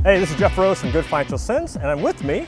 Hey, this is Jeff Rose from Good Financial Sense, and I'm with me,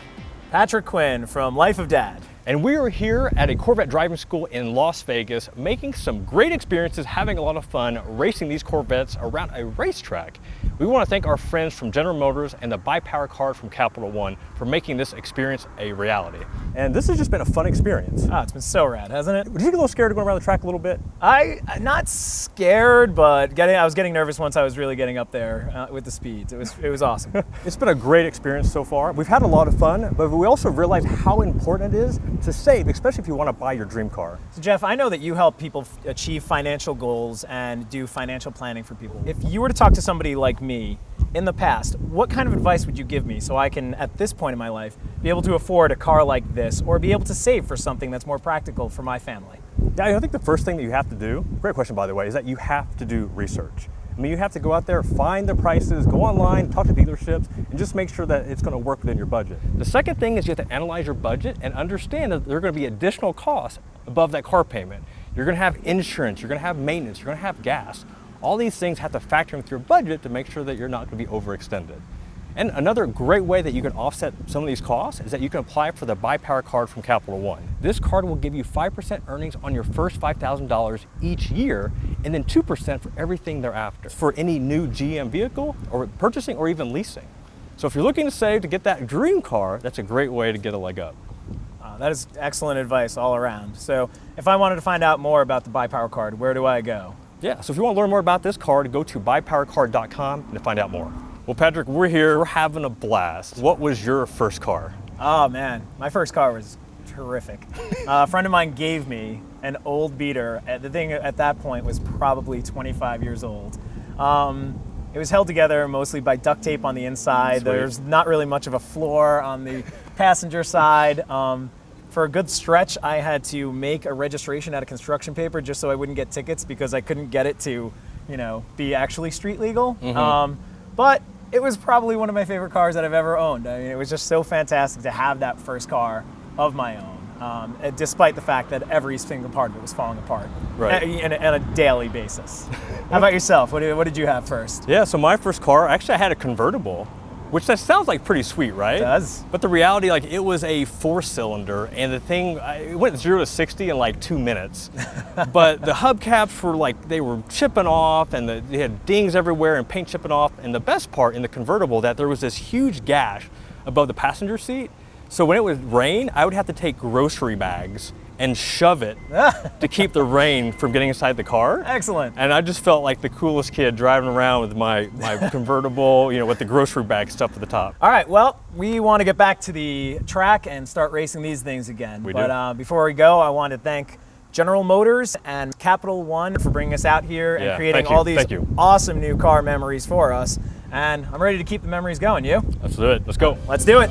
Patrick Quinn from Life of Dad. and we are here at a Corvette driving school in Las Vegas, making some great experiences, having a lot of fun, racing these Corvettes around a racetrack. We want to thank our friends from General Motors and the BuyPower Card from Capital One for making this experience a reality. And this has just been a fun experience. Oh, it's been so rad, hasn't it? Did you get a little scared to go around the track a little bit? I'm not scared, but I was getting nervous once I was really getting up there with the speeds. It was awesome. It's been a great experience so far. We've had a lot of fun, but we also realized how important it is to save, especially if you want to buy your dream car. So Jeff, I know that you help people achieve financial goals and do financial planning for people. If you were to talk to somebody like me in the past, what kind of advice would you give me so I can, at this point in my life, be able to afford a car like this or be able to save for something that's more practical for my family? Yeah, I think the first thing that you have to do, great question by the way, is that you have to do research. I mean, you have to go out there, find the prices, go online, talk to dealerships, and just make sure that it's going to work within your budget. The second thing is you have to analyze your budget and understand that there are going to be additional costs above that car payment. You're going to have insurance, you're going to have maintenance, you're going to have gas. All these things have to factor into your budget to make sure that you're not going to be overextended. And another great way that you can offset some of these costs is that you can apply for the BuyPower Card from Capital One. This card will give you 5% earnings on your first $5,000 each year, and then 2% for everything thereafter for any new GM vehicle or purchasing or even leasing. So if you're looking to save to get that dream car, that's a great way to get a leg up. That is excellent advice all around. So if I wanted to find out more about the BuyPower Card, where do I go? Yeah, so if you want to learn more about this card, go to buypowercard.com to find out more. Well, Patrick, we're here, we're having a blast. What was your first car? Oh man, my first car was terrific. A friend of mine gave me an old beater. The thing at that point was probably 25 years old. It was held together mostly by duct tape on the inside. Sweet. There's not really much of a floor on the passenger side. For a good stretch, I had to make a registration out of construction paper just so I wouldn't get tickets because I couldn't get it to, be actually street legal. But it was probably one of my favorite cars that I've ever owned. I mean, it was just so fantastic to have that first car of my own, despite the fact that every single part of it was falling apart on a daily basis. How about yourself? What did you have first? Yeah, so my first car, actually I had a convertible, which that sounds like pretty sweet, right? It does. But the reality, it was a 4-cylinder, and the thing, it went 0 to 60 in like 2 minutes. But the hubcaps were they were chipping off, and they had dings everywhere and paint chipping off. And the best part in the convertible, that there was this huge gash above the passenger seat. So when it would rain, I would have to take grocery bags and shove it to keep the rain from getting inside the car. Excellent. And I just felt like the coolest kid driving around with my convertible, with the grocery bag stuffed at the top. All right, well, we want to get back to the track and start racing these things again. But before we go, I want to thank General Motors and Capital One for bringing us out here and creating all these awesome new car memories for us. And I'm ready to keep the memories going. You? Let's do it. Let's go. Let's do it.